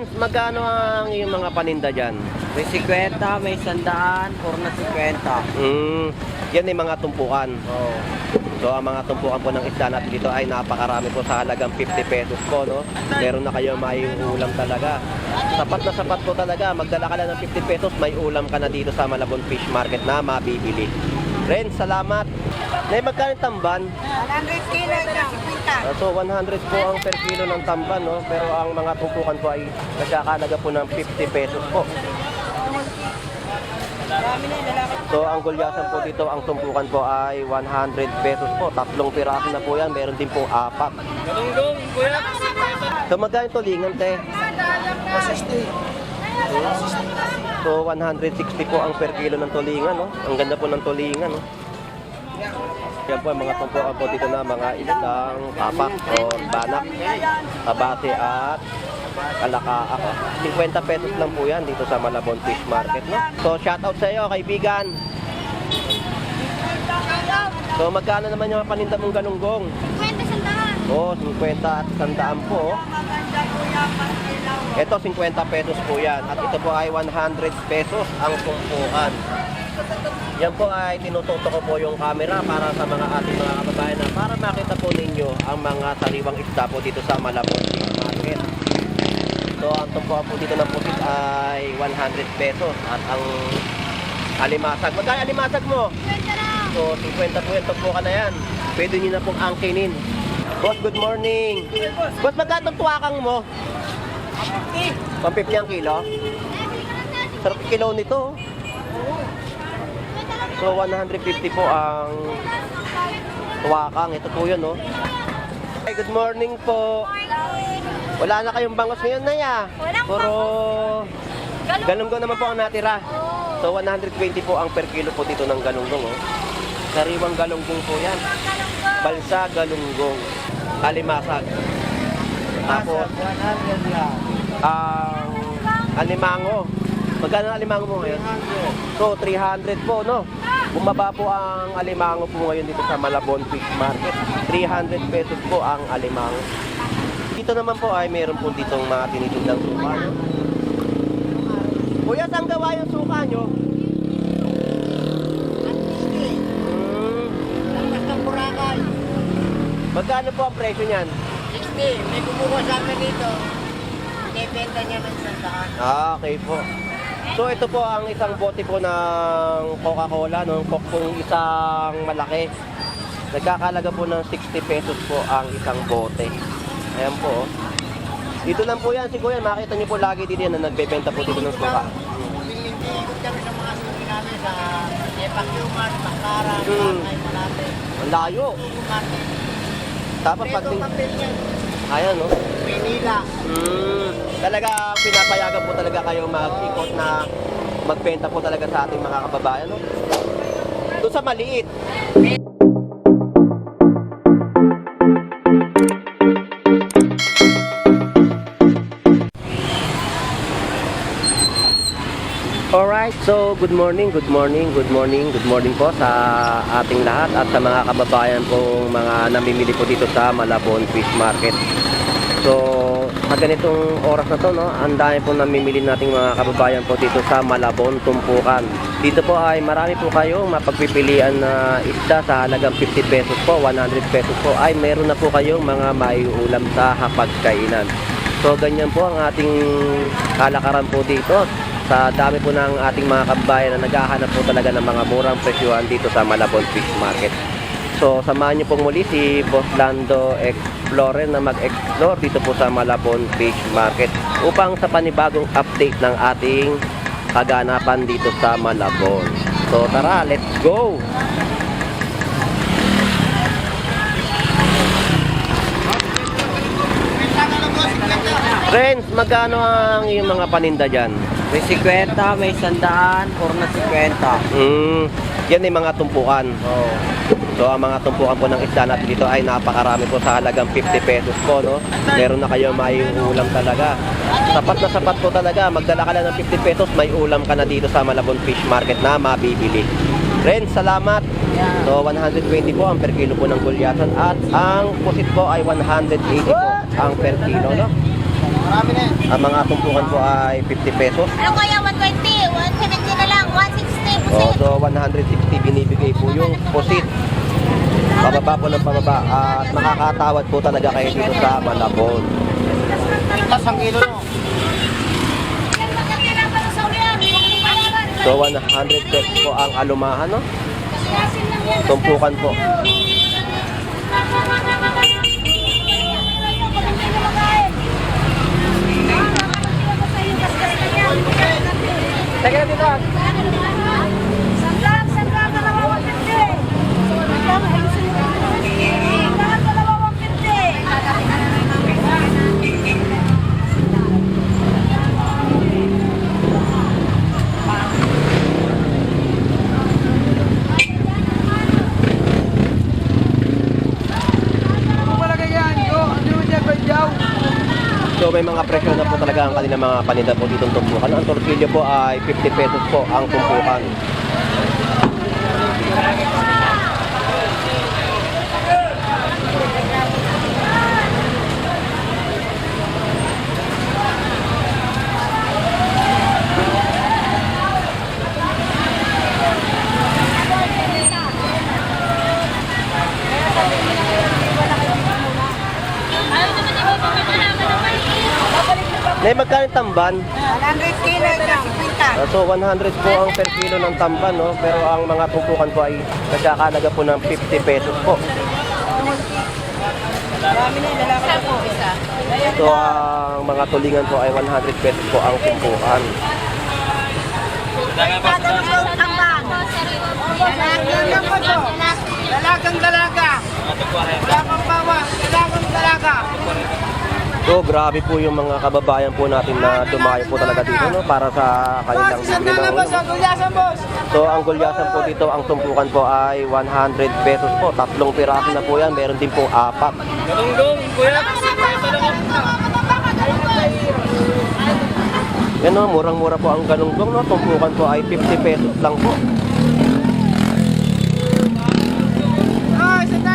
Friends, magkano ang iyong mga paninda dyan? May 50, may 100, puro na 50. Yan ay mga tumpukan. Oo. So ang mga tumpukan po ng isda natin dito ay napakarami po sa halagang 50 pesos po, no? Meron na kayo may ulam talaga. Sapat na sapat po talaga. Magdala ka lang ng 50 pesos, may ulam ka na dito sa Malabon Fish Market na mabibili. Friends, salamat. Nay, magkano yung tamban? 100 kilo na 50. So 100 po ang per kilo ng tamban, no? Pero ang mga tumpukan po ay nagkakalaga po ng 50 pesos po. So ang gulyasan po dito, ang tumpukan po ay 100 pesos po. 3 piraso na po yan, meron din po 4. So magkano yung tulingan, te? 60. So 160 po ang per kilo ng tulingan, no? Ang ganda po ng tulingan, no? Yan po ang mga tumpukan po dito na mga isdang kapak o banak, abate at kalaka. 50 pesos lang po yan dito sa Malabon Fish Market, no? So shoutout sa iyo, kaibigan. So magkano naman yung paninda mong galunggong? 20 sandahan. Oh, 50 at 100 po. Ito 50 pesos po yan. At ito po ay 100 pesos ang tumpukan. Yan po ay tinututok ko po yung camera para sa mga ating mga kababayan na para makita po ninyo ang mga sariwang isda po dito sa Malabon Fish Market. So ang tumpukan po dito ng pusit ay 100 pesos at ang alimasag. Magkano alimasag mo? 20 lang. So 50 po yan, tumpukan na yan. Pwede nyo na pong angkinin. Boss, good morning. Boss, magkano itong tuwakang mo? 150 ang kilo? Sarap yung kilo nito. So 150 po ang tuwakang. Ito po yun, no? Hey, good morning po. Wala na kayong bangos ngayon na ya. Puro galunggong naman po ang natira. So 120 po ang per kilo po dito ng galunggong, oh. Sariwang galunggong po yan. Balsa galunggong. Alimasag. Tapos ang alimango. Magkano ang alimango mo ngayon? So 300 po, no? Bumaba po ang alimango po ngayon dito sa Malabon Fish Market. 300 pesos po ang alimango. Dito naman po ay meron po ditong mga tinitindang suka, no? Kuya, saan gawa yung suka nyo? Lakas ng Boracay. Magkano po ang presyo niyan? 60. May kumuha sa akin dito. Ibenta niya ng 100. Okay po. So ito po ang isang bote po ng Coca-Cola, no? Coke pong isang malaki. Nagkakalaga po ng 60 pesos po ang isang bote. Ayan po. Dito lang po yan, si Kuya. Makita niyo po lagi dito yan na nagbebenta po dito ng suka. Pinili-ikot kami sa mga suki namin sa Epakyuman, Bangkaran, Bakay, Malate. Ang layo. Market. Tapos pag... Ito papel niya. Ayan, no? Manila. Talaga pinapayagan po talaga kayong mag-ikot na magbenta po talaga sa ating mga kababayan, no? Doon sa maliit. Alright, so good morning po sa ating lahat at sa mga kababayan pong mga namimili po dito sa Malabon Fish Market. So, sa ganitong oras na to, no, ang dami po namimili nating mga kababayan po dito sa Malabon Tumpukan. Dito po ay marami po kayong mapagpipilian na isda sa halagang 50 pesos po, 100 pesos po ay meron na po kayong mga maiulam sa hapagkainan. So, ganyan po ang ating kalakaran po dito. Sa dami po ng ating mga kababayan na naghahanap po talaga ng mga murang presyuhan dito sa Malabon Fish Market. So, samahan niyo po muli si Boss Lando Explorer na mag-explore dito po sa Malabon Fish Market upang sa panibagong update ng ating kaganapan dito sa Malabon. So, tara, let's go! Friends, magkano ang iyong mga paninda dyan? May 50, may 100, puro na 50. Yan ay mga tumpukan. Oo. So ang mga tumpukan po ng isda natin dito ay napakarami po sa halagang 50 pesos po, no? Meron na kayo may ulam talaga. Sapat na sapat po talaga. Magdala ka lang ng 50 pesos, may ulam ka na dito sa Malabon Fish Market na mabibili. Friends, salamat. So 120 po ang per kilo po ng gulyasan at ang pusit po ay 180 po ang per kilo, no? Marami na yan. Ang mga tumpukan po ay 50 pesos. Ano kaya? 120, 170 na lang, 160 po Oh, so 160 binibigay po yung pusit. Pababa po ng pababa at makakatawad po talaga kayo dito sa Malabon. Itas ang kilo no. So, So 100 pesos po ang alumahan, no? Tumpukan po. Teka na dito. Sandang, dalawa 150. Sandang, dalawa 150. So may mga presyo na po talaga ang kanilang mga paninda po dito tumpukan. Ang tortilyo po ay 50 pesos po ang tumpukan. Nay, magkano yung tamban? 100 kilo isang 50. So 100 po ang per kilo ng tamban, no? Pero ang mga tumpukan po ay nagkakalaga po ng 50 pesos po. Isa po, isa. So ang mga tulingan po ay 100 pesos po ang tumpukan. Dalagang dalaga. Wala pang bawas. Dalagang dalaga. So grabe po yung mga kababayan po natin na dumayo po talaga dito, no? Para sa kanilang bibili ng ulo. Gulyasan boss. So ang gulyasan po dito, ang tumpukan po ay 100 pesos po. 3 piraso na po yan, meron din po 4. Galunggong, kuya. Yan, no, murang-mura po ang galunggong, no? Tumpukan po ay 50 pesos lang po. Oh, isang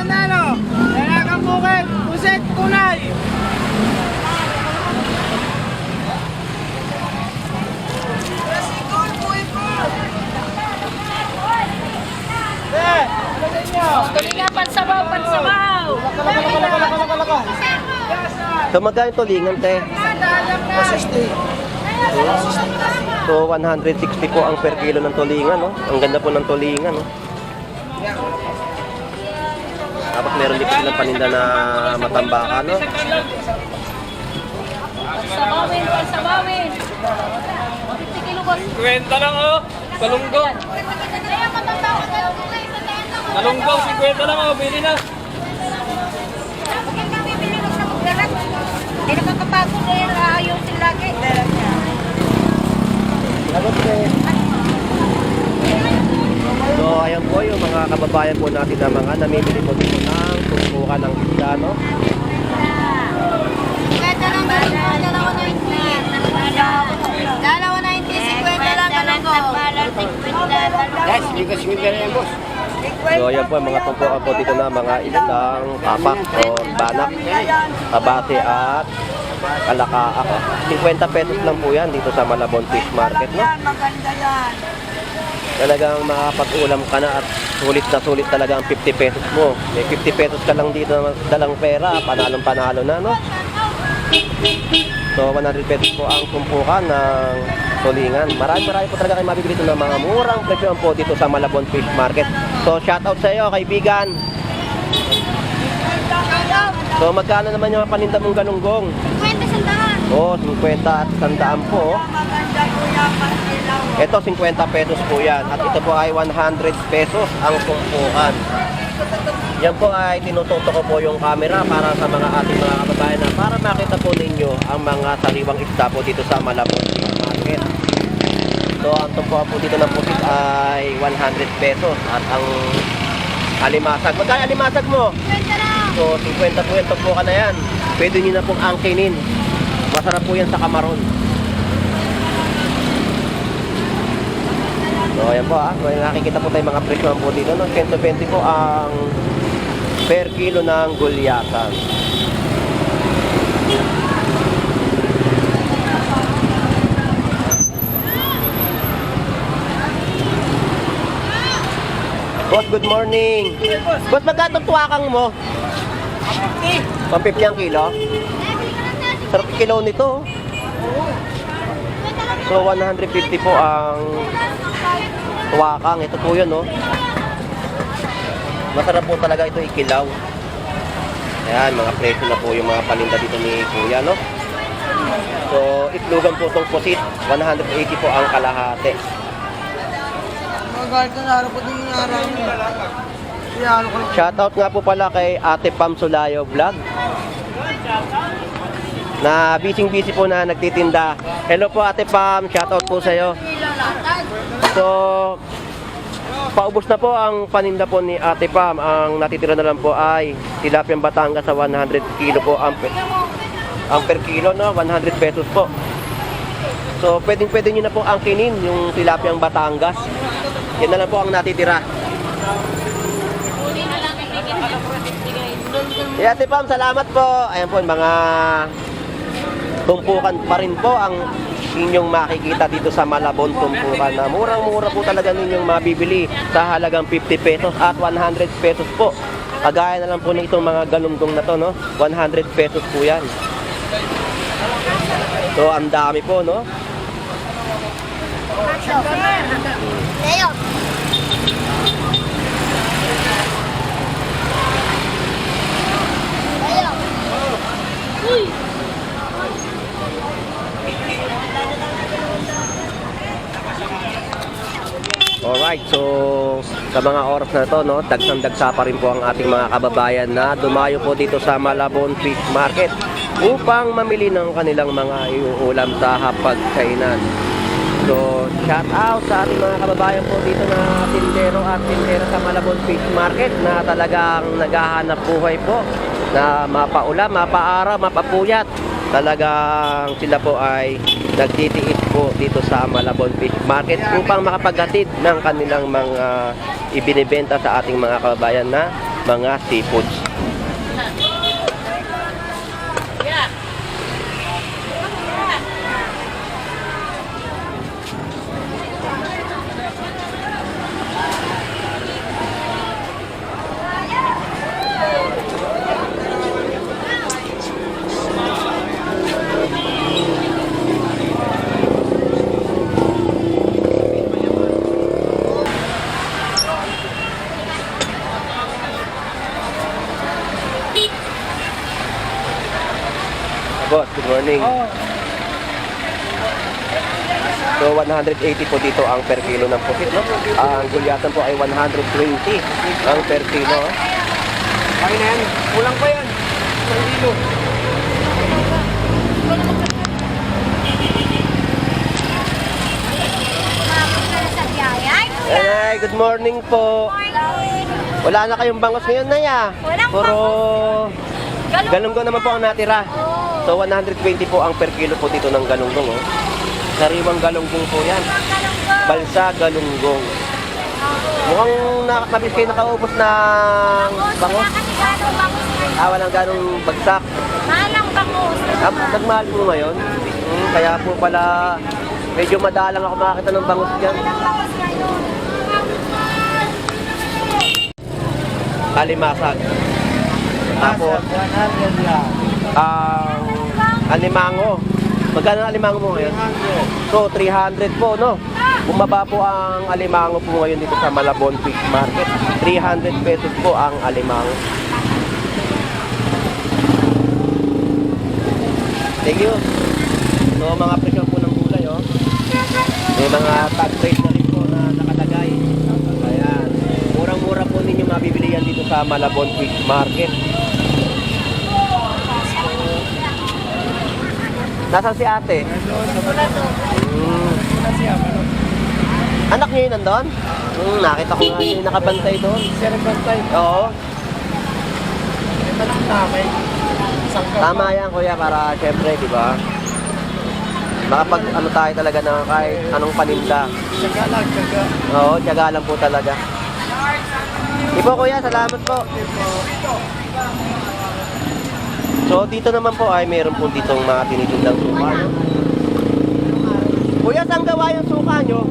dalo. Dalagang bukid. Pusit, kunay. Tulingan, pansabaw, pansabaw. So magkano tulingan, te? So 160 po ang per kilo ng tulingan, no? Ang ganda po ng tulingan, no? Tapos meron din po silang paninda na matambakan, no? Pansabawin, pansabawin. 50 kilo boss. Kwenta lang oh. Galunggong. Galunggong, 50 lang oh. Bili na. Hindi nakakapagod eh, ayusin lagi. So ayan po yung mga kababayan po natin na mga namimili po dito ng tumpukan ng isda, no? Kwenta lang dalawa 90. Dalawa 90, 50 lang galunggong. Yes, bigas mo na yan boss. So ayan po ang mga tumpukan po dito na mga ilang papak o banak, abate at kalakaak. 50 pesos lang po yan dito sa Malabon Fish Market, no? Maganda yan. Talagang makapag-ulam ka na at sulit na sulit talaga ang 50 pesos mo. May 50 pesos ka lang dito na dalang pera, panalong-panalo na, no? So 100 pesos po ang tumpukan ng tulingan. Marami po talaga kayo mabibili dito ng mga murang presyo po dito sa Malabon Fish Market. So shoutout sa iyo, kaibigan. So magkano naman yung paninda mong galunggong? 50 sandahan. Oh, 50 at 100 po. Maganda po yan, pasilaw. Ito 50 pesos po yan. At ito po ay 100 pesos ang tumpukan. Yan po ay tinututok ko po yung camera para sa mga ating mga kababayan na para makita po ninyo ang mga sariwang isda po dito sa Malabon Fish Market. So ang tumpukan po dito ng pusit ay 100 pesos. At ang alimasag, magkano alimasag mo? 50 lang. So 50 po yan, tumpukan na yan. Pwede nyo na pong angkinin. Masarap po yan sa kamaron. So ayan po may nakikita po tayong mga presyo po dito, no? 120 po ang per kilo ng gulyasan. good morning. Boss, magkano tuwakang mo? 150 ang kilo? Sarap yung kilo nito. So, 150 po ang tuwakang. Ito po yun, no? Masarap po talaga ito ikilaw. Ayan, mga presyo na po yung mga paninda dito ni Kuya, no? So, itlogan po itong pusit. 180 po ang kalahati. Magalit na araw po din yung araw niya. Shoutout nga po pala kay Ate Pam Sulayo Vlog. Na busy po na nagtitinda. Hello po Ate Pam, shoutout po sa'yo. So, paubos na po ang paninda po ni Ate Pam. Ang natitira na lang po ay tilapiyang Batangas sa 100 kilo po ang per kilo, no? 100 pesos po. So, pwede nyo na po angkinin yung tilapiyang Batangas. Yan na lang po ang natitira. Ate Pam, salamat po. Ayan po, mga tumpukan pa rin po ang inyong makikita dito sa Malabon Tumpukan na murang-mura po talaga ninyong mabibili sa halagang 50 pesos at 100 pesos po. Kagaya na lang po ng itong mga galunggong na to, no? 100 pesos po yan. So, ang dami po, no? Leo. Leo. Uy. Alright, so sa mga oras na to, no, dagsang-dagsa pa rin po ang ating mga kababayan na dumayo po dito sa Malabon Fish Market upang mamili ng kanilang mga iuulam sa hapagkainan. So, shout out sa ating mga kababayan po dito na tindero at tindera sa Malabon Fish Market na talagang naghahanap buhay po na mapaulam, mapaaraw, mapapuyat. Talagang sila po ay nagtitiis po dito sa Malabon Fish Market upang makapaghatid ng kanilang mga ibinibenta sa ating mga kababayan na mga seafoods. Boss, good morning. So 180 po dito ang per kilo ng pusit, no? Ang gulyatan po ay 120 ang per kilo. Ay na yan. Kulang pa yan. 1 kilo. Ay, good morning po. Wala na kayong bangos ngayon, Naya. Walang Puro galunggong naman po ang natira. So 120 po ang per kilo po dito ng galunggong, oh. Sariwang galunggong po yan. Balsa galunggong. Mukhang nabis kayo nakaubos ng bangos. Walang ganong bagsak. Malang bangus. Nagmahal po ngayon. Kaya po pala medyo madalang ako makakita ng bangus dyan. Malang bangus ngayon. Alimasag. Tapos, 100 lang. ang alimango. Magkano ang alimango mo ngayon? So, 300 po, no? Bumaba po ang alimango po ngayon dito sa Malabon Fish Market. 300 pesos po ang alimango. Thank you. So, mga presyo po ng gulay, oh. May mga tag rate na rin po na nakalagay. Ayan. Murang-mura po ninyo mabibili yan dito sa Malabon Fish Market. Nasaan si ate? Anak niyo yun nandun? Nakita ko nga yung nakabantay doon. Siya nagbantay. Oo. Ito lang tamay. Tama yan kuya para syempre, di ba? Makapag ano tayo talaga na kahit anong paninda. Tsaga lang, tsaga. Oo, tiyaga lang po talaga. Di po kuya, salamat po. So dito naman po ay meron po ditong mga tinitindang suka. No? Kuya, saan gawa yung suka nyo?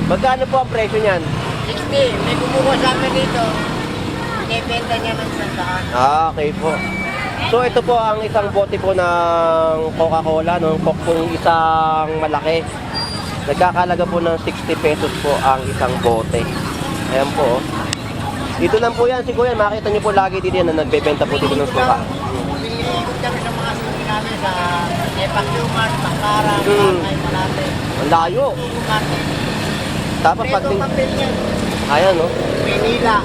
Magkano po ang presyo niyan? 60. May kumuha sa amin dito. Binibenta niya ng 100. Ah, okay po. So ito po ang isang bote po ng Coca-Cola, no? Coke pong isang malaki. Nagkakalaga po ng 60 pesos po ang isang bote. Ayan po. Dito lang po yan, si Kuya. Makita niyo po lagi dito yan na nagbebenta po dito ng suka. Binilikot kami sa mga suki namin sa Epak Mart, Bangkaran, Barangay Malate. Ang layo. Market. Tapos pag... Preto papel niyan. Ayan, no? Manila.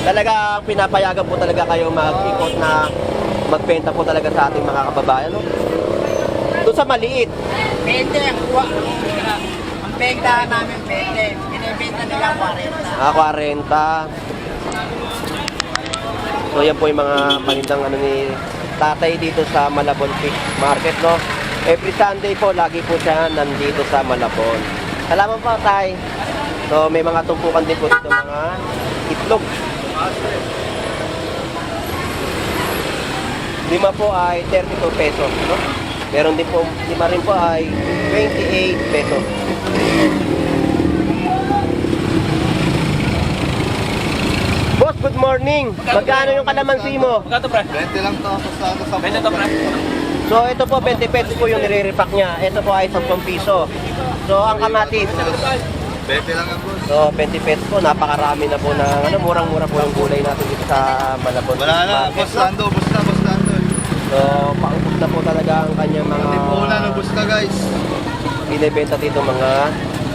Talaga pinapayagan po talaga kayo mag-ikot na magbenta po talaga sa ating mga kababayan, no? Doon sa maliit. 20 ang kuha. Ang benta namin 20. Binibenta nila 40. Ah, 40. So yan po yung mga panindang ano ni tatay dito sa Malabon Fish Market, no? Every Sunday po, lagi po siya nandito sa Malabon. Salamat po, tay. So may mga tumpukan din po dito, mga itlog. Lima po ay 32 pesos, no? Meron din po, lima rin po ay 28 pesos. Boss, good morning. Magkano yung kalamansi mo? Magkano, pre? 20 lang to sa 20 to, pre. So ito po 20 pesos po yung nire-repack niya. Ito po ay 10 piso. So ang kamatis. 20 lang ang boss. So 20 pesos po, napakarami na po ng ano, murang-mura po yung gulay natin dito sa Malabon. Wala na, Market, boss no? Lando, boss na, boss Lando. So paubos na po talaga ang kanyang mga Tipuna na, boss na guys. binibenta dito mga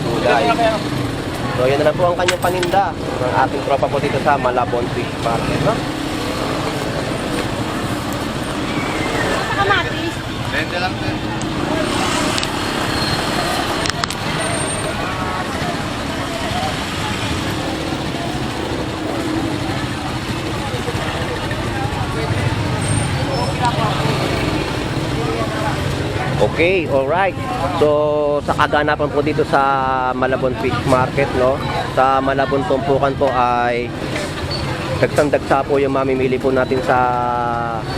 gulay. So yan na lang po ang kanyang paninda ng ating tropa po dito sa Malabon Fish Market, no? Kamatis. 20 lang din. Okay, alright. So, sa kaganapan po dito sa Malabon Fish Market, no? Sa Malabon Tumpukan po ay dagsang-dagsa po yung mamimili po natin sa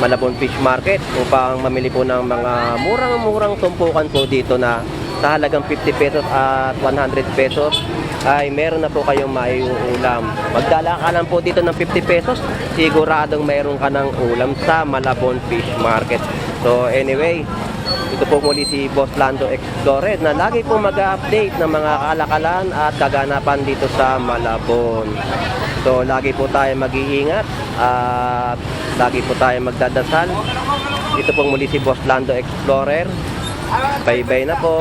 Malabon Fish Market upang mamili po ng mga murang-murang tumpukan po dito na sa halagang 50 pesos at 100 pesos ay meron na po kayong maiuulam. Magdala ka lang po dito ng 50 pesos, siguradong meron ka ng ulam sa Malabon Fish Market. So anyway, ito po muli si Boss Lando Explorer na lagi po mag-update ng mga kalakalan at kaganapan dito sa Malabon. So lagi po tayo mag-iingat at lagi po tayo magdadasal. Ito po muli si Boss Lando Explorer. Bye-bye na po.